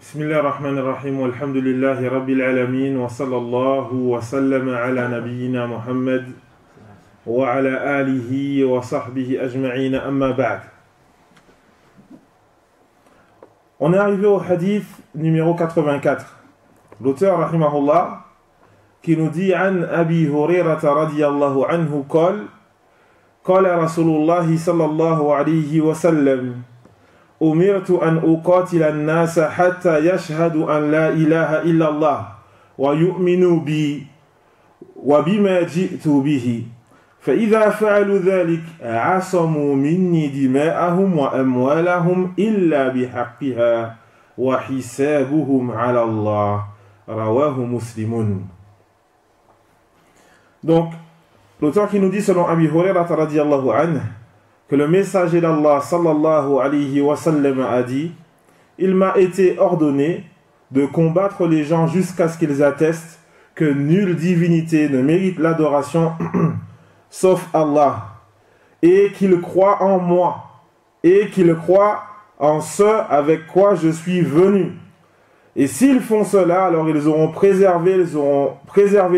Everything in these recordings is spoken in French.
بسم الله الرحمن الرحيم والحمد لله رب العالمين وصلى الله وسلم على نبينا محمد وعلى آله وصحبه أجمعين أما بعد. On est arrivé au hadith numéro 84. L'auteur rahimahullah qui nous dit عن أبي هريرة رضي الله عنه قال رسول الله صلى الله عليه وسلم أمرت أن أقاتل الناس حتى يشهدوا أن لا إله إلا الله ويؤمنوا بي وبما جئت به فإذا فعلوا ذلك عصموا مني دماءهم وأموالهم إلا بحقها وحسابهم على الله رواه مسلم. Donc, l'auteur qui nous dit selon Abi Hurairah radiyallahu anhu que le messager d'Allah sallallahu alayhi wa sallam a dit: il m'a été ordonné de combattre les gens jusqu'à ce qu'ils attestent que nulle divinité ne mérite l'adoration sauf Allah, et qu'ils croient en moi, et qu'ils croient en ce avec quoi je suis venu. Et s'ils font cela, alors ils auront préservé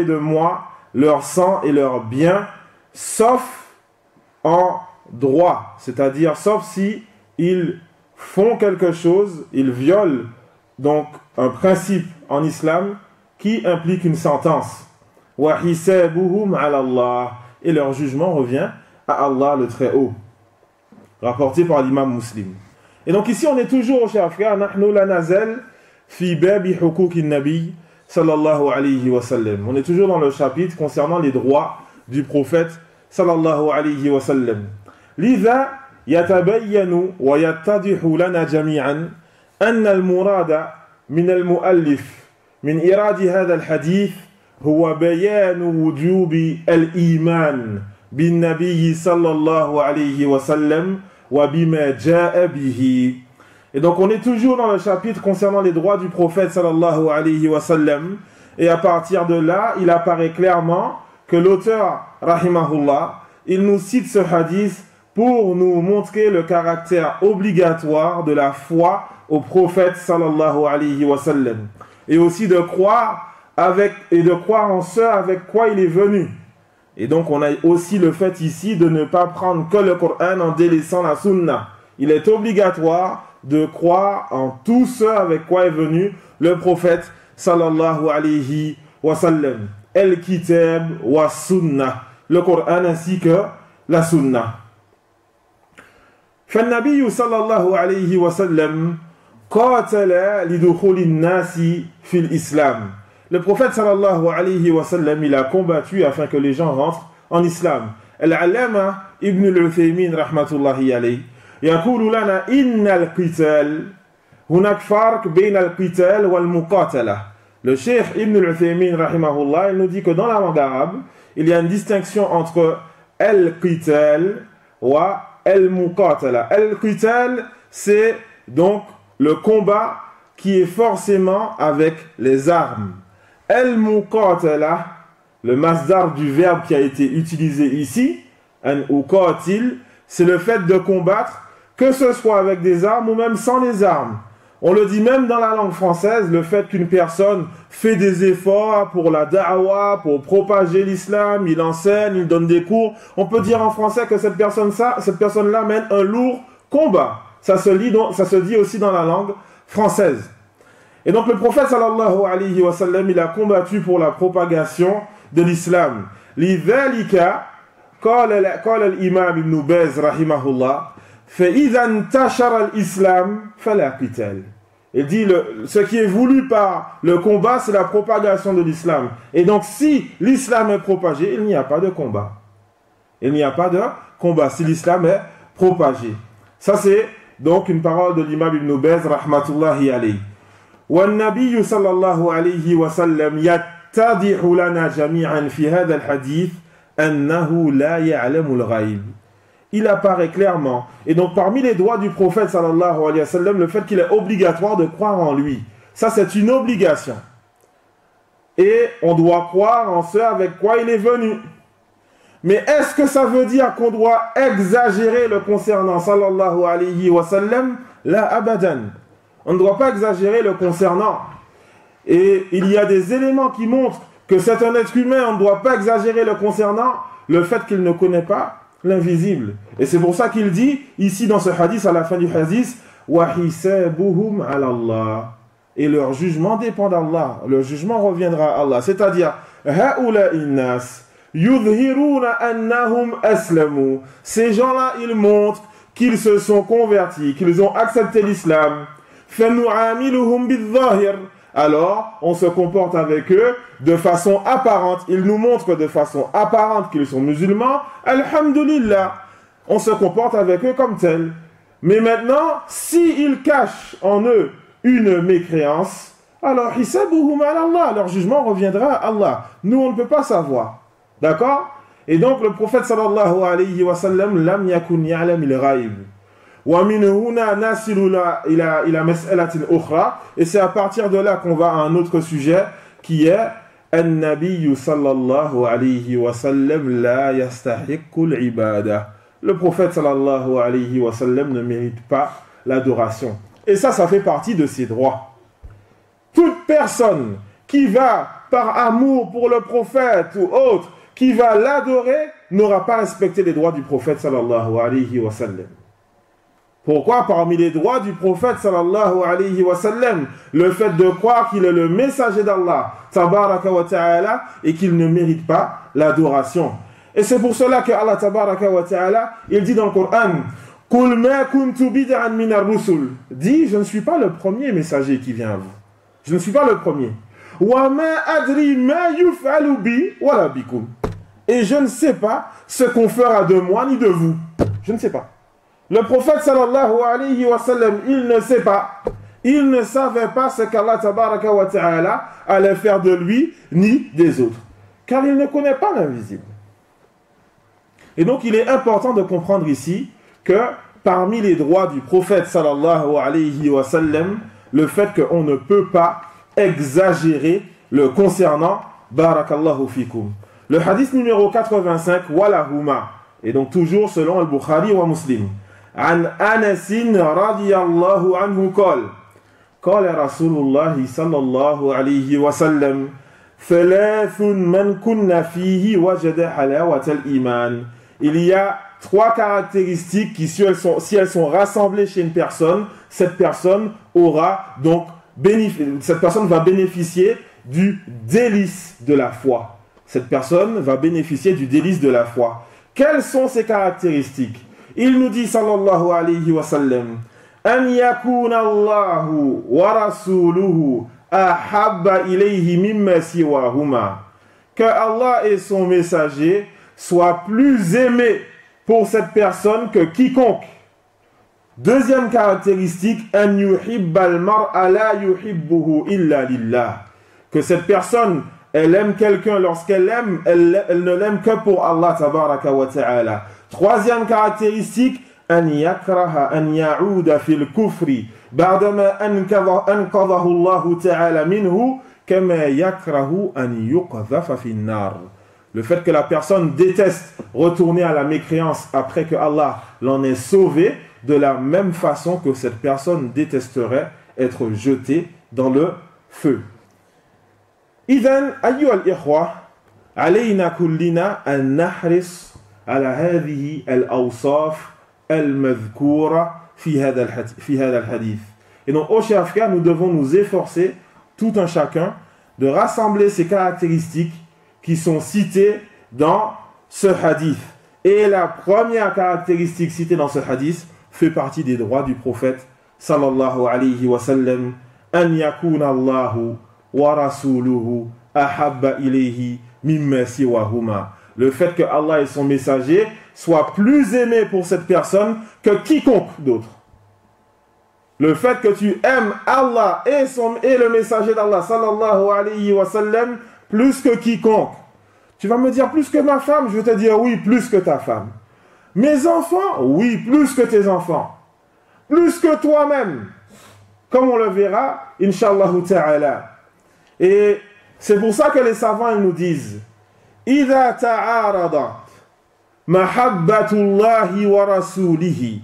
de moi leur sang et leurs biens, sauf en droit, c'est-à-dire sauf si ils font quelque chose, ils violent donc un principe en islam qui implique une sentence. Wa hisabuhum ala Allah, et leur jugement revient à Allah le Très-Haut, rapporté par l'imam Muslim. Et donc ici on est toujours, chers frères, nahnu la nazal fi babi hukukin nabi sallallahu alayhi wa sallam. On est toujours dans le chapitre concernant les droits du prophète sallallahu alayhi wa sallam. لذا يتبين ويتضح لنا جميعا أن المراد من المؤلف من إيراد هذا الحديث هو بيان وجوب الإيمان بالنبي صلى الله عليه وسلم وبما جاء به. Et donc on est toujours dans le chapitre concernant les droits du prophète sallallahu alayhi wa sallam, et à partir de là il apparaît clairement que l'auteur rahimahullah il nous cite ce hadith pour nous montrer le caractère obligatoire de la foi au prophète sallallahu alayhi wa sallam, et aussi de croire en ce avec quoi il est venu. Et donc on a aussi le fait ici de ne pas prendre que le Coran en délaissant la sunna. Il est obligatoire de croire en tout ce avec quoi est venu le prophète sallallahu alayhi wa sallam. El-Kitab wa Sunna, le Coran ainsi que la sunna. فالنبي صلى الله عليه وسلم قاتل لدخول الناس في الإسلام. Le prophète sallallahu alayhi wa sallam il a combattu afin que les gens rentrent en islam. Al-Allama Ibn al-Uthaymin rahmatullahi alayhi يقول لنا إن القتال هناك فرق بين القتال والمقاتلة. Le cheikh Ibn al-Uthaymin rahimahullah il nous dit que dans la langue arabe il y a une distinction entre al-qital wa al-muqatala. Al-qital, c'est donc le combat qui est forcément avec les armes. Al-muqatala, le masdar du verbe qui a été utilisé ici, an uqatil, c'est le fait de combattre, que ce soit avec des armes ou même sans les armes. On le dit même dans la langue française, le fait qu'une personne fait des efforts pour la da'wa, pour propager l'islam, il enseigne, il donne des cours. On peut dire en français que cette personne-là mène un lourd combat. Ça se dit aussi dans la langue française. Et donc le prophète sallallahu alayhi wa sallam, il a combattu pour la propagation de l'islam. Lidhalika, qala al-imam ibn Baz rahimahullah, فإذا انتشر الإسلام فلا قتال. Il dit ce qui est voulu par le combat, c'est la propagation de l'islam. Et donc si l'islam est propagé, il n'y a pas de combat. Il n'y a pas de combat si l'islam est propagé. Ça c'est donc une parole de l'imam Ibn Baz rahmatullahi alayhi. والنبي صلى الله عليه وسلم يتضح لنا جميعا في هذا الحديث أنه لا يعلم الغيب. Il apparaît clairement. Et donc parmi les droits du prophète sallallahu alayhi wa sallam, le fait qu'il est obligatoire de croire en lui. Ça c'est une obligation. Et on doit croire en ce avec quoi il est venu. Mais est-ce que ça veut dire qu'on doit exagérer le concernant sallallahu alayhi wa sallam? La abadan. On ne doit pas exagérer le concernant. Et il y a des éléments qui montrent que c'est un être humain, on ne doit pas exagérer le concernant, le fait qu'il ne connaît pas l'invisible. Et c'est pour ça qu'il dit, ici dans ce hadith, à la fin du hadith, وَحِسَابُهُمْ عَلَى اللَّهِ. Et leur jugement dépend d'Allah. Leur jugement reviendra à Allah. C'est-à-dire, هَؤُلَاءِ النَّاسِ يُظْهِرُونَ أَنَّهُمْ أَسْلَمُوا. Ces gens-là, ils montrent qu'ils se sont convertis, qu'ils ont accepté l'islam. فَنُعَامِلُهُمْ بِالظَّاهِرِ. Alors, on se comporte avec eux de façon apparente. Ils nous montrent de façon apparente qu'ils sont musulmans. Alhamdulillah. On se comporte avec eux comme tel. Mais maintenant, s'ils cachent en eux une mécréance, alors, hisabuhum ala Allah, leur jugement reviendra à Allah. Nous, on ne peut pas savoir. D'accord? Et donc, le prophète sallallahu alayhi wa sallam, lam yakun ya'lam il-ghaib. ومن هنا نصل إلى مسألة أخرى. Et c'est à partir de là qu'on va à un autre sujet qui est النبي صلى الله عليه وسلم لا يستحق العبادة. Le prophète sallallahu alayhi wa sallam ne mérite pas l'adoration. Et ça fait partie de ses droits. Toute personne qui va par amour pour le prophète ou autre, qui va l'adorer, n'aura pas respecté les droits du prophète sallallahu alayhi wa sallam. Pourquoi? Parmi les droits du prophète sallallahu alayhi wa sallam, le fait de croire qu'il est le messager d'Allah tabaraka wa ta'ala et qu'il ne mérite pas l'adoration. Et c'est pour cela que Allah tabaraka wa ta'ala, il dit dans le Coran, Qul ma kuntu bid'an min ar-rusul. Dit, je ne suis pas le premier messager qui vient à vous. Je ne suis pas le premier. Wa ma adri ma yuf'alu bi wala bikum. Et je ne sais pas ce qu'on fera de moi ni de vous. Je ne sais pas. Le prophète sallallahu alayhi wa sallam, il ne sait pas. Il ne savait pas ce qu'Allah tabaraka wa ta'ala allait faire de lui ni des autres. Car il ne connaît pas l'invisible. Et donc il est important de comprendre ici que parmi les droits du prophète sallallahu alayhi wa sallam, le fait qu'on ne peut pas exagérer le concernant. Barakallahu fikum. Le hadith numéro 85, walahuma. Et donc toujours selon Al-Bukhari wa Muslim. عن أنس رضي الله عنه قال رسول الله صلى الله عليه وسلم ثلاث من كن فيه وجد حلاوة الإيمان. Il y a trois caractéristiques qui, si elles sont rassemblées chez une personne, cette personne va bénéficier du délice de la foi. Cette personne va bénéficier du délice de la foi. Quelles sont ces caractéristiques? Il nous dit sallallahu alayhi wa sallam an yakuna Allahu wa rasuluhu ahabba ilayhi mimma siwahuma, que Allah et son messager soient plus aimés pour cette personne que quiconque. Deuxième caractéristique, an yuhibba al-mar'a la yuhibbuhu illa lillah, que cette personne, elle aime quelqu'un, lorsqu'elle l'aime, elle ne l'aime que pour Allah tabaraka wa ta'ala. Troisième caractéristique, an yakraha an ya'uda fil kufri ba'dama anqadhahu Allah ta'ala minhu kama yakrahu an yuqdhafa fin nar. Le fait que la personne déteste retourner à la mécréance après que Allah l'en ait sauvé, de la même façon que cette personne détesterait être jetée dans le feu. Idhan ayyuha al-ikhwa, alayna kullina an nahris على هذه الأوصاف المذكورة في هذا الحديث. Et donc, ô chers frères, nous devons nous efforcer, tout un chacun, de rassembler ces caractéristiques qui sont citées dans ce hadith. Et la première caractéristique citée dans ce hadith fait partie des droits du prophète sallallahu alayhi wa sallam, an yakuna Allahu wa rasuluhu ahabba ilayhi mimma siwahuma. Le fait que Allah et son messager soient plus aimés pour cette personne que quiconque d'autre. Le fait que tu aimes Allah et le messager d'Allah sallallahu alayhi wa sallam plus que quiconque. Tu vas me dire plus que ma femme, je vais te dire oui, plus que ta femme. Mes enfants, oui, plus que tes enfants. Plus que toi-même. Comme on le verra, Inch'Allah ta'ala. Et c'est pour ça que les savants ils nous disent إذا تعارضت محبة الله ورسوله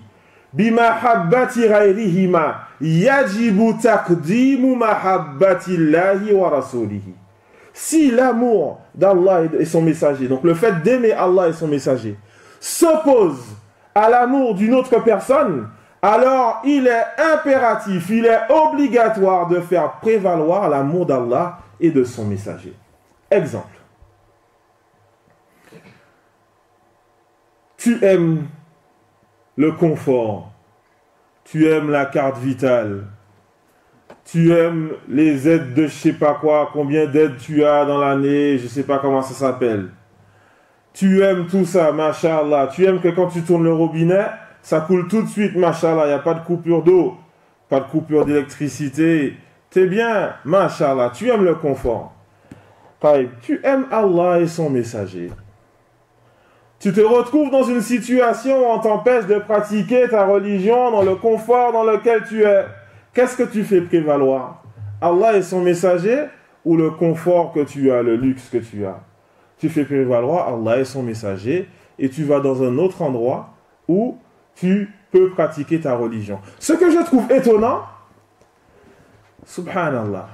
bimahabbati ghayrihima yajibu taqdimu mahabbati Allahi wa rasulihi. Si l'amour d'Allah et son messager, donc le fait d'aimer Allah et son messager, s'oppose à l'amour d'une autre personne, alors il est impératif, il est obligatoire de faire prévaloir l'amour d'Allah et de son messager. Exemple. Tu aimes le confort, tu aimes la carte vitale, tu aimes les aides de je sais pas quoi, combien d'aides tu as dans l'année, je sais pas comment ça s'appelle. Tu aimes tout ça, mashallah. Tu aimes que quand tu tournes le robinet, ça coule tout de suite, mashallah. Il n'y a pas de coupure d'eau, pas de coupure d'électricité. T'es bien, mashallah. Tu aimes le confort. Tu aimes Allah et son messager. Tu te retrouves dans une situation où on t'empêche de pratiquer ta religion dans le confort dans lequel tu es. Qu'est-ce que tu fais prévaloir? Allah et son messager ou le confort que tu as, le luxe que tu as? Tu fais prévaloir Allah et son messager et tu vas dans un autre endroit où tu peux pratiquer ta religion. Ce que je trouve étonnant, subhanallah,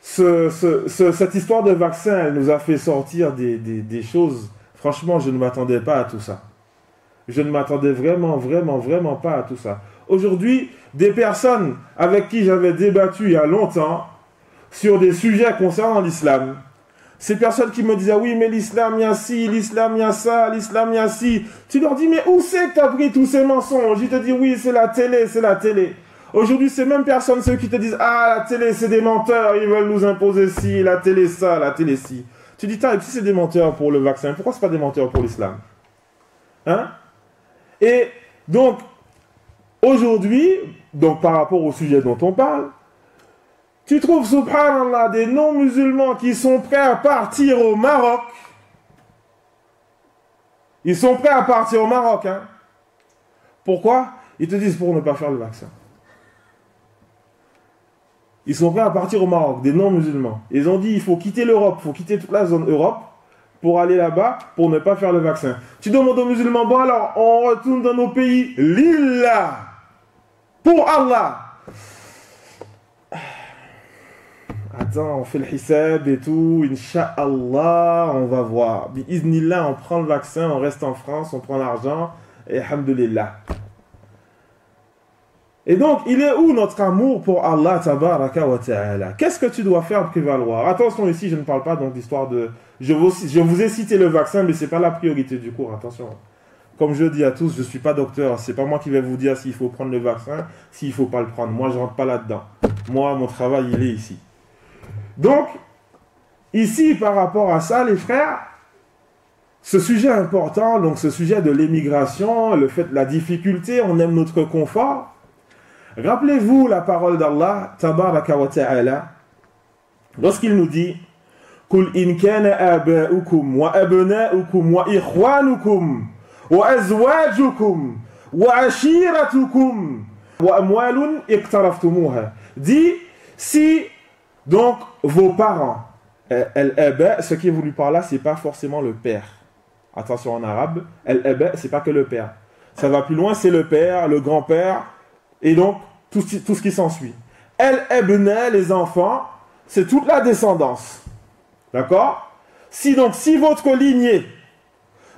cette histoire de vaccin, elle nous a fait sortir des choses. Franchement, je ne m'attendais pas à tout ça. Je ne m'attendais vraiment pas à tout ça. Aujourd'hui, des personnes avec qui j'avais débattu il y a longtemps sur des sujets concernant l'islam, ces personnes qui me disaient, oui, mais l'islam, il y a ci, l'islam, il y a ça, l'islam, il y a ci. Tu leur dis, mais où c'est que tu as pris tous ces mensonges? Ils te disent, oui, c'est la télé, c'est la télé. Aujourd'hui, ces mêmes personnes, ceux qui te disent, ah, la télé, c'est des menteurs, ils veulent nous imposer ci, la télé, ça, la télé, ci. Tu dis, si c'est des menteurs pour le vaccin, pourquoi ce n'est pas des menteurs pour l'islam? Hein? Et donc, aujourd'hui, donc par rapport au sujet dont on parle, tu trouves, subhanallah, des non-musulmans qui sont prêts à partir au Maroc. Ils sont prêts à partir au Maroc. Hein. Pourquoi? Ils te disent pour ne pas faire le vaccin. Ils sont prêts à partir au Maroc, des non-musulmans. Ils ont dit il faut quitter l'Europe, il faut quitter toute la zone Europe pour aller là-bas pour ne pas faire le vaccin. Tu demandes aux musulmans, bon alors, on retourne dans nos pays. Lillah, pour Allah. Attends, on fait le hisab et tout, Inch'Allah, on va voir. Bi'iznillah, on prend le vaccin, on reste en France, on prend l'argent, et alhamdulillah. Et donc, il est où notre amour pour Allah, tabaraka wa ta'ala? Qu'est-ce que tu dois faire prévaloir? Attention, ici, je ne parle pas donc d'histoire de... Je vous ai cité le vaccin, mais ce n'est pas la priorité du cours, attention. Comme je dis à tous, je ne suis pas docteur, ce n'est pas moi qui vais vous dire s'il faut prendre le vaccin, s'il ne faut pas le prendre. Moi, je ne rentre pas là-dedans. Moi, mon travail, il est ici. Donc, ici, par rapport à ça, les frères, ce sujet important, donc ce sujet de l'émigration, le fait de la difficulté, on aime notre confort. Rappelez-vous la parole d'Allah, tabaraka wa ta'ala, lorsqu'il nous dit « Kul in kana aba'ukum wa abna'ukum wa ikhwanukum wa azwajukum wa ashiratukum wa amwalun iqtaraftumuha » Dit, si donc vos parents, ce qui est voulu par là, c'est pas forcément le père. Attention en arabe, c'est pas que le père. Ça va plus loin, c'est le père, le grand-père, et donc tout ce qui s'ensuit. Les enfants, c'est toute la descendance. D'accord? Si votre lignée,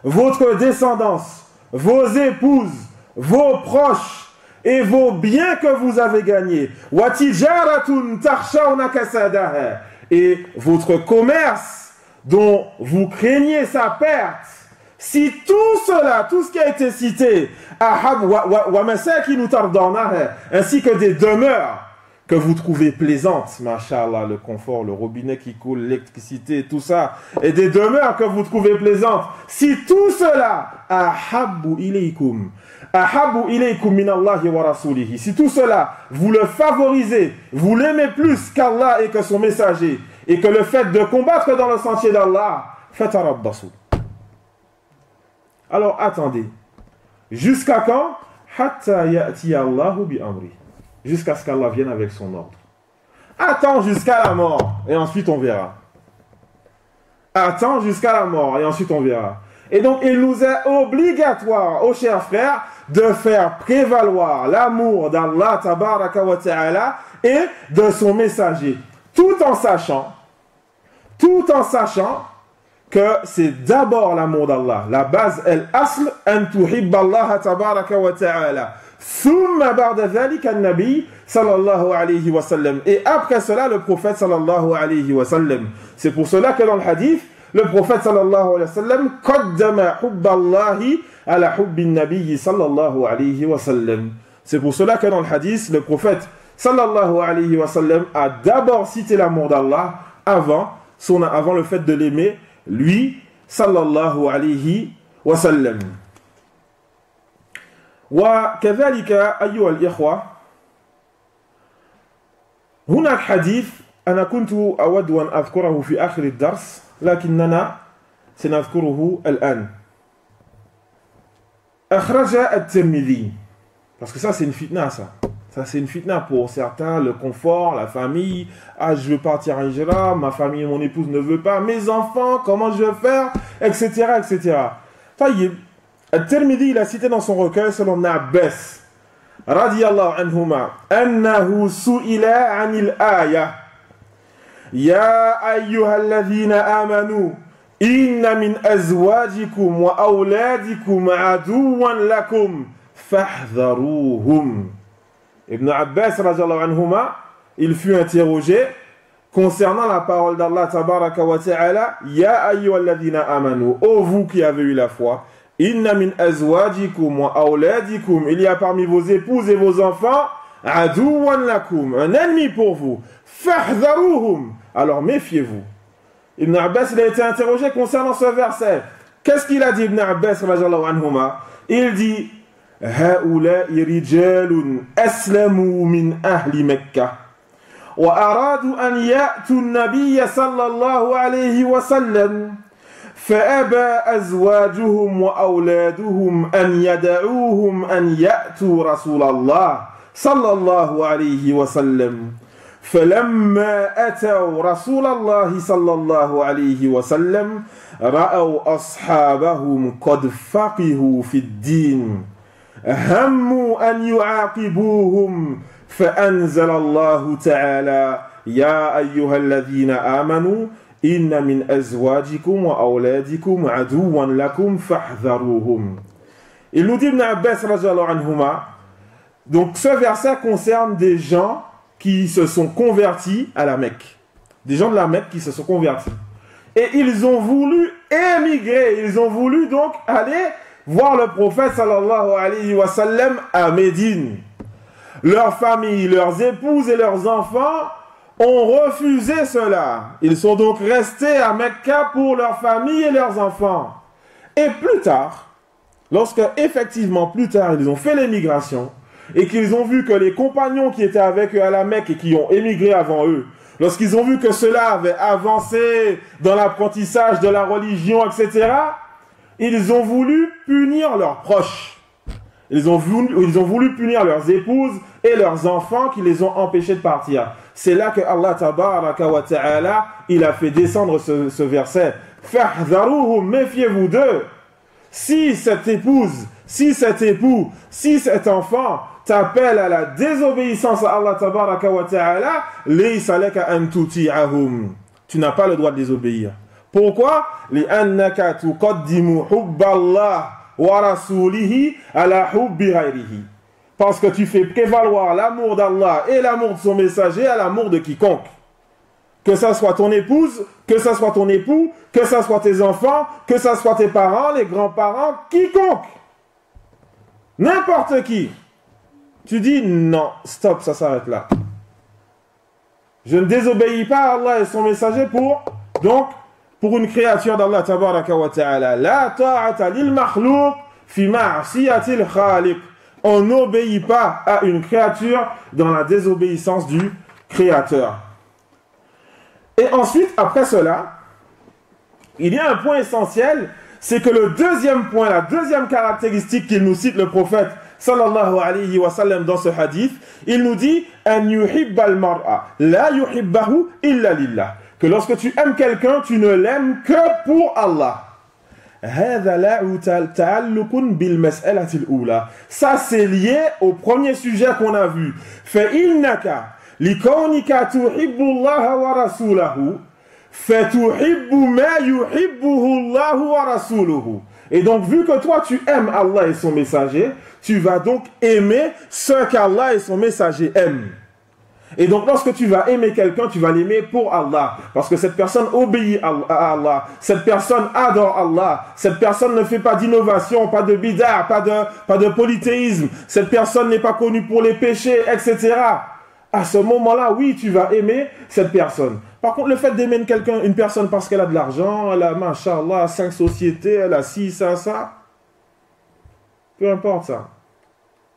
votre descendance, vos épouses, vos proches, et vos biens que vous avez gagnés, et votre commerce dont vous craignez sa perte, si tout cela, tout ce qui a été cité, ainsi que des demeures que vous trouvez plaisantes, mashallah, le confort, le robinet qui coule, l'électricité, tout ça, et des demeures que vous trouvez plaisantes, si tout cela, si tout cela, vous le favorisez, vous l'aimez plus qu'Allah et que son messager, et que le fait de combattre dans le sentier d'Allah, fatarabbasu. Alors attendez, jusqu'à quand? Hatta ya'ti Allahu bi amri. Jusqu'à ce qu'Allah vienne avec son ordre. Attends jusqu'à la mort, et ensuite on verra. Attends jusqu'à la mort, et ensuite on verra. Et donc, il nous est obligatoire, aux chers frères, de faire prévaloir l'amour d'Allah tabaraka wa ta'ala et de son messager, tout en sachant que c'est d'abord l'amour d'Allah. La base, al-asl, an tuhibba Allah tabaraka wa ta'ala. Thumma ba'da dhalika an-nabi sallallahu alayhi wa sallam. Et après cela, le prophète sallallahu alayhi wa sallam. C'est pour cela que dans le hadith, le prophète sallallahu alayhi wa sallam qaddama hubba Allahi ala hubbi an-nabi sallallahu alayhi wa sallam. C'est pour cela que dans le hadith, le prophète sallallahu alayhi wa sallam a d'abord cité l'amour d'Allah avant le fait de l'aimer, lui, sallallahu alayhi wa sallam. وكذلك أيها الإخوة هناك حديث أنا كنت أود أن أذكره في آخر الدرس لكننا سنذكره الآن. أخرج الترمذي, parce que ça c'est une fitna, ça c'est une fitna pour certains, le confort, la famille. Ah, je veux partir en hijra, ma famille, mon épouse ne veut pas, mes enfants, comment je vais faire, etc., etc. طيب, الترمذي il a cité dans son recueil selon Ibn Abbas radiyallahu anhuma أنه سئل عن الآية يا أيها الذين آمنوا إن من أزواجكم وأولادكم عدوا لكم فاحذروهم. Ibn Abbas radiyallahu anhuma, il fut interrogé concernant la parole d'Allah tabaraka wa ta'ala, ya ayyuhalladhina amanu, ô vous qui avez eu la foi, inna min azwajikum wa awladikum, il y a parmi vos épouses et vos enfants, aduwan lakum, un ennemi pour vous, fahdharuhum, alors méfiez-vous. Ibn Abbas, il a été interrogé concernant ce verset. Qu'est-ce qu'il a dit Ibn Abbas radiyallahu anhuma? Il dit هؤلاء رجال أسلموا من أهل مكة وأرادوا أن يأتوا النبي صلى الله عليه وسلم فأبى أزواجهم وأولادهم أن يدعوهم أن يأتوا رسول الله صلى الله عليه وسلم فلما أتوا رسول الله صلى الله عليه وسلم رأوا أصحابهم قد فقهوا في الدين هموا أن يعاقبوهم فأنزل الله تعالى يا أيها الذين آمنوا إن من أزواجكم وأولادكم عدوا لكم فاحذروهم. Il nous dit Ibn Abbas radiyallahu anhuma, donc ce verset concerne des gens qui se sont convertis à la Mecque, des gens de la Mecque qui se sont convertis et ils ont voulu émigrer, ils ont voulu donc aller voir le prophète sallallahu alayhi wa sallam à Médine. Leurs familles, leurs épouses et leurs enfants ont refusé cela. Ils sont donc restés à Mecca pour leurs familles et leurs enfants. Et plus tard, lorsque effectivement plus tard ils ont fait l'émigration et qu'ils ont vu que les compagnons qui étaient avec eux à la Mecque et qui ont émigré avant eux, lorsqu'ils ont vu que cela avait avancé dans l'apprentissage de la religion, etc., ils ont voulu punir leurs proches. Ils ont voulu punir leurs épouses et leurs enfants qui les ont empêchés de partir. C'est là que Allah tabaraka wa ta'ala, il a fait descendre ce verset. Fahdharuhum, méfiez-vous d'eux. Si cette épouse, si cet époux, si cet enfant t'appelle à la désobéissance à Allah tabaraka wa ta'ala, laysa laka an tuti'ahum. Tu n'as pas le droit de les obéir. Pourquoi? لأنك تقدم حب الله ورسوله على حب غيره. Parce que tu fais prévaloir l'amour d'Allah et l'amour de son messager à l'amour de quiconque. Que ça soit ton épouse, que ça soit ton époux, que ça soit tes enfants, que ça soit tes parents, les grands-parents, quiconque. N'importe qui. Tu dis non, stop, ça s'arrête là. Je ne désobéis pas à Allah et son messager pour une créature d'Allah tabaraka wa ta'ala. La ta'ata lil makhlouq fi ma'siyatil khaliq. On n'obéit pas à une créature dans la désobéissance du créateur. Et ensuite, après cela, il y a un point essentiel, c'est que le deuxième point, la deuxième caractéristique qu'il nous cite le prophète sallallahu alayhi wa sallam dans ce hadith, il nous dit an yuhibba al-mar'a la yuhibbahu illa lillah. Que lorsque tu aimes quelqu'un, tu ne l'aimes que pour Allah. Ça c'est lié au premier sujet qu'on a vu. فَإِنَّكَ لِكَوْنِكَ تُحِبُّ اللَّهَ وَرَسُولَهُ فَتُحِبُّ مَا يُحِبُّهُ اللَّهُ وَرَسُولُهُ. Et donc vu que toi tu aimes Allah et son messager, tu vas donc aimer ce qu'Allah et son messager aiment. Et donc lorsque tu vas aimer quelqu'un, tu vas l'aimer pour Allah. Parce que cette personne obéit à Allah. Cette personne adore Allah. Cette personne ne fait pas d'innovation, pas de bid'a, pas de polythéisme. Cette personne n'est pas connue pour les péchés, etc. À ce moment-là, oui, tu vas aimer cette personne. Par contre, le fait d'aimer une personne parce qu'elle a de l'argent, elle a, machallah, 5 sociétés, elle a ci, ça, peu importe ça.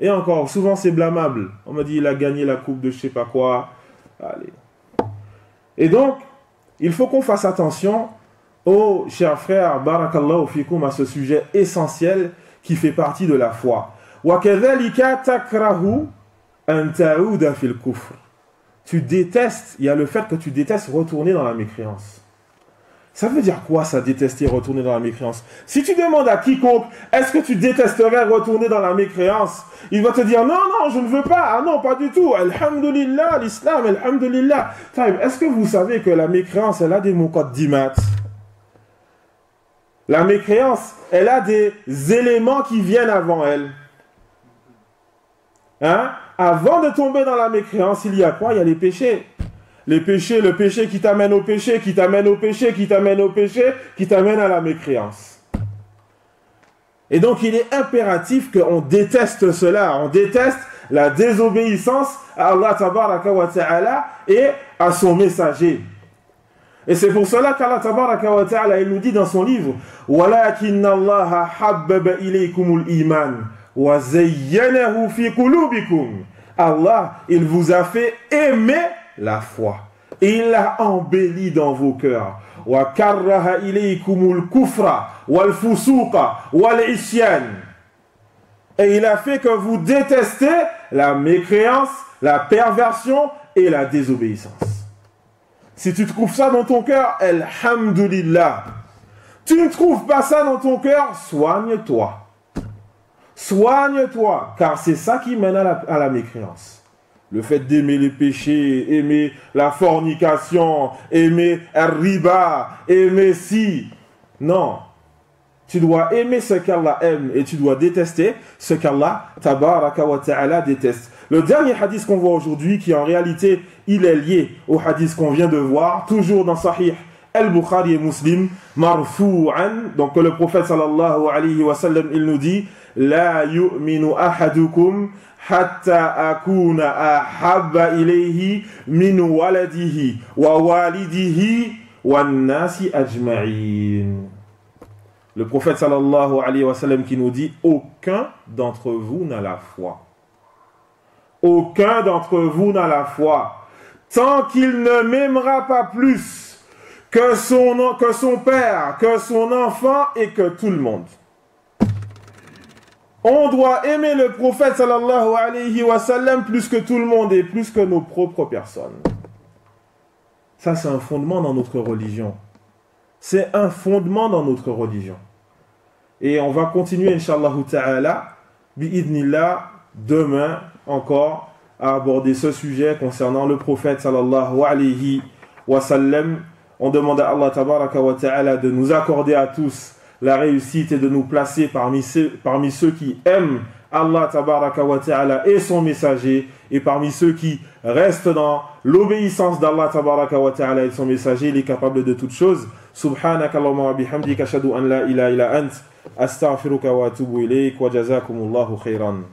Et encore, souvent c'est blâmable. On me dit, il a gagné la coupe de je sais pas quoi. Allez. Et donc, il faut qu'on fasse attention, oh, chers frères, barakallahu fikum, à ce sujet essentiel qui fait partie de la foi. وَكَذَلِكَ تَكْرَهُ أَن تَعُودَ فِي الْكُفْرِ. Tu détestes, il y a le fait que tu détestes retourner dans la mécréance. Ça veut dire quoi ça, détester retourner dans la mécréance? Si tu demandes à quiconque, est-ce que tu détesterais retourner dans la mécréance? Il va te dire, non, je ne veux pas. Ah non, pas du tout. Alhamdulillah, l'islam, alhamdulillah. Est-ce que vous savez que la mécréance, elle a des muqaddimat? La mécréance, elle a des éléments qui viennent avant elle. Hein? Avant de tomber dans la mécréance, il y a quoi? Il y a les péchés. Les péchés, le péché qui t'amène au péché, qui t'amène au péché, qui t'amène au péché, qui t'amène à la mécréance. Et donc il est impératif qu'on déteste cela, on déteste la désobéissance à Allah tabaraka wa ta'ala et à son messager. Et c'est pour cela qu'Allah tabaraka wa ta'ala, il nous dit dans son livre وَلَكِنَّ اللَّهَ حَبَّبَ إِلَيْكُمُ الْإِيمَانَ وَزَيَّنَهُ فِي قُلُوبِكُمْ. Allah, il vous a fait aimer la foi. Et il l'a embelli dans vos cœurs. وَكَرَّهَ إِلَيْكُمُ الْكُفْرَ وَالْفُسُوقَ وَالْعِصْيَانَ. Et il a fait que vous détestez la mécréance, la perversion et la désobéissance. Si tu trouves ça dans ton cœur, alhamdulillah. Tu ne trouves pas ça dans ton cœur, soigne-toi. Soigne-toi, car c'est ça qui mène à la mécréance. Le fait d'aimer les péchés, aimer la fornication, aimer riba, aimer si. Non. Tu dois aimer ce qu'Allah aime et tu dois détester ce qu'Allah tabaraka wa ta'ala déteste. Le dernier hadith qu'on voit aujourd'hui, qui en réalité, il est lié au hadith qu'on vient de voir, toujours dans Sahih al-Bukhari et Muslim, marfu'an, donc le prophète sallallahu alayhi wa sallam, il nous dit, la yu'minu ahadukum hatta akuna ahabba ilayhi min waladihi wa walidihi wan nasi ajma'in. Le prophète sallallahu alayhi wa sallam qui nous dit, aucun d'entre vous n'a la foi. Aucun d'entre vous n'a la foi tant qu'il ne m'aimera pas plus que son père, que son enfant et que tout le monde. On doit aimer le prophète sallallahu alayhi wa sallam plus que tout le monde et plus que nos propres personnes. Ça, c'est un fondement dans notre religion. C'est un fondement dans notre religion. Et on va continuer, Inch'Allah ta'ala, bi'idnillah, demain encore, à aborder ce sujet concernant le prophète sallallahu alayhi wa sallam. On demande à Allah tabaraka wa ta'ala de nous accorder à tous la réussite et de nous placer parmi ceux qui aiment Allah tabaraka wa ta'ala et son messager, et parmi ceux qui restent dans l'obéissance d'Allah tabaraka wa ta'ala et son messager. Il est capable de toutes choses. Subhanaka Allahumma wa bihamdika ashhadu an la ilaha illa ant astaghfiruka wa atubu ilayk wa jazakumullahu khairan.